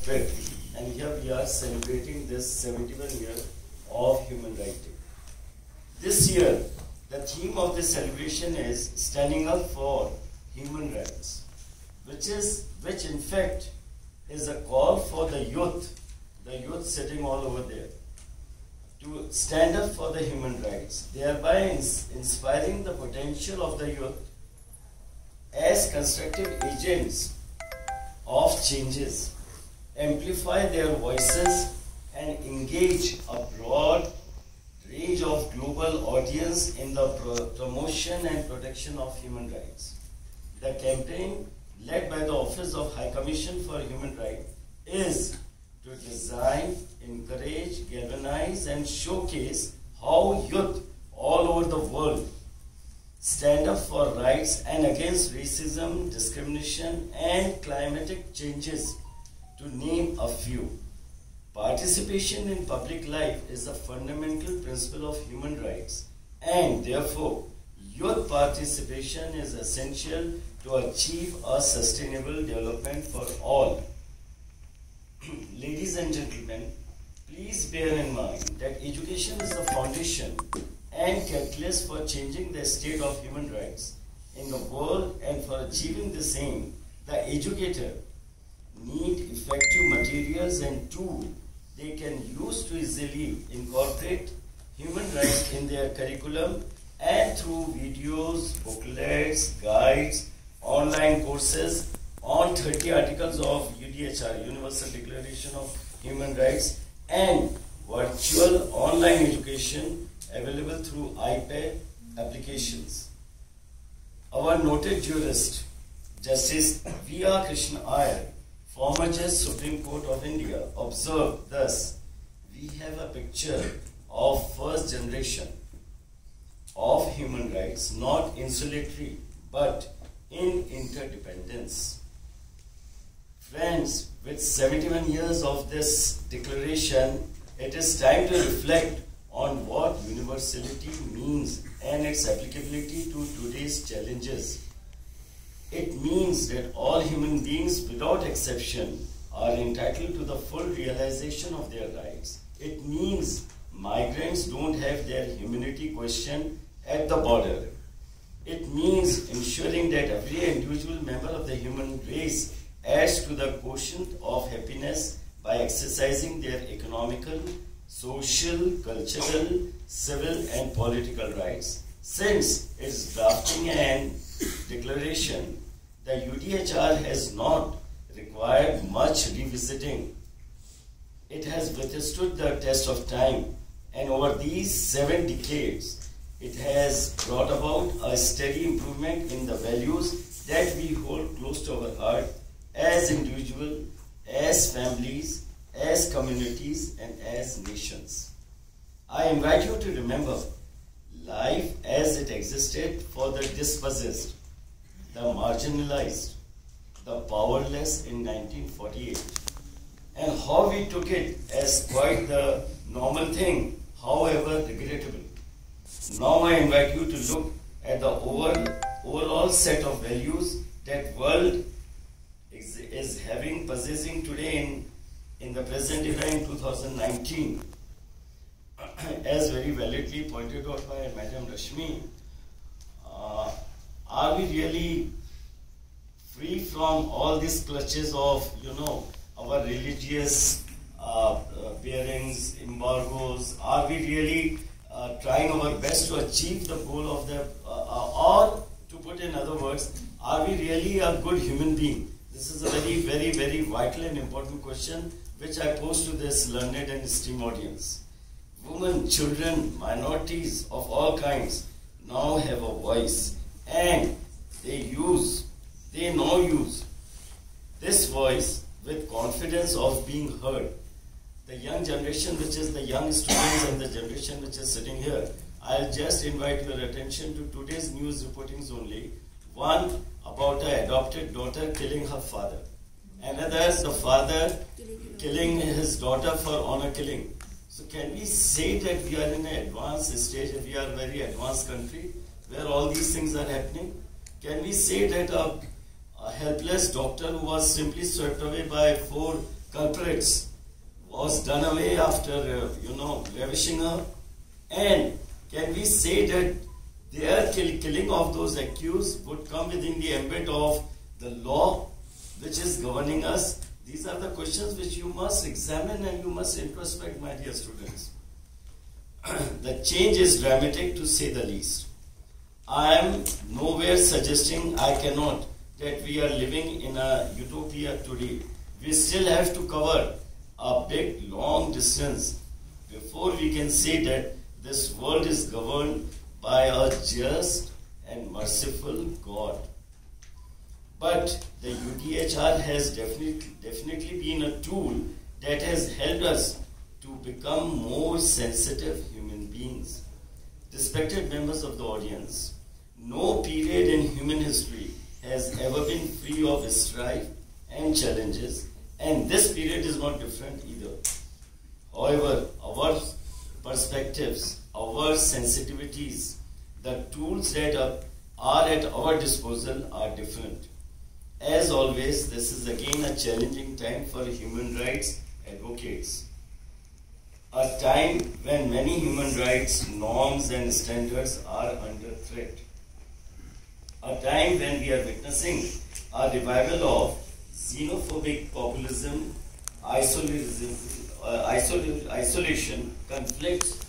5th, and here we are celebrating this 71 years of Human Rights Day. This year, the theme of this celebration is Standing Up for Human Rights, which in fact is a call for the youth sitting all over there, to stand up for the human rights, thereby inspiring the potential of the youth as constructive agents of changes, amplify their voices and engage a broad range of global audience in the promotion and protection of human rights. The campaign led by the Office of High Commission for Human Rights is to design, encourage, galvanize and showcase how youth all over the world stand up for rights and against racism, discrimination and climatic changes, to name a few. Participation in public life is a fundamental principle of human rights, and therefore youth participation is essential to achieve a sustainable development for all. Ladies and gentlemen, please bear in mind that education is the foundation and catalyst for changing the state of human rights in the world, and for achieving the same, the educator need effective materials and tools they can use to easily incorporate human rights in their curriculum, and through videos, booklets, guides, online courses on 30 articles of UDHR, Universal Declaration of Human Rights, and virtual online education available through iPad applications. Our noted jurist, Justice V.R. Krishna Iyer, former Judge Supreme Court of India, observed thus: we have a picture of first generation of human rights, not insulatory but in interdependence. Friends, with 71 years of this declaration, it is time to reflect on what universality means and its applicability to today's challenges. It means that all human beings without exception are entitled to the full realization of their rights. It means migrants don't have their humanity questioned at the border. It means ensuring that every individual member of the human race adds to the quotient of happiness by exercising their economical, social, cultural, civil and political rights. Since its drafting and declaration, the UDHR has not required much revisiting. It has withstood the test of time, and over these 7 decades, it has brought about a steady improvement in the values that we hold close to our heart as individuals, as families, as communities and as nations. I invite you to remember life as it existed for the dispossessed, the marginalized, the powerless in 1948, and how we took it as quite the normal thing, however regrettable. Now I invite you to look at the overall set of values that world is possessing today in the present era in 2019. As very validly pointed out by Madam Rashmi, are we really free from all these clutches of, our religious bearings, embargoes? Are we really trying our best to achieve the goal of the, or to put in other words, are we really a good human being? This is a very, very, very vital and important question which I pose to this learned and esteemed audience. Women, children, minorities of all kinds now have a voice, and they now use this voice with confidence of being heard. The young generation, which is the young students and the generation which is sitting here, I'll just invite your attention to today's news reportings only. One about an adopted daughter killing her father. Another, the father killing his daughter for honor killing. So can we say that we are in an advanced stage, we are a very advanced country where all these things are happening? Can we say that a helpless doctor who was simply swept away by 4 culprits was done away after, ravishing her? And can we say that their killing of those accused would come within the ambit of the law which is governing us? These are the questions which you must examine and you must introspect, my dear students. The change is dramatic, to say the least. I am nowhere suggesting that we are living in a utopia today. We still have to cover a big, long distance before we can say that this world is governed by a just and merciful God. But the UTHR has definitely been a tool that has helped us to become more sensitive human beings. Respected members of the audience, no period in human history has ever been free of strife and challenges, and this period is not different either. However, our perspectives, our sensitivities, the tools that are at our disposal are different. As always, this is again a challenging time for human rights advocates. A time when many human rights norms and standards are under threat. A time when we are witnessing a revival of xenophobic populism, isolation, conflicts,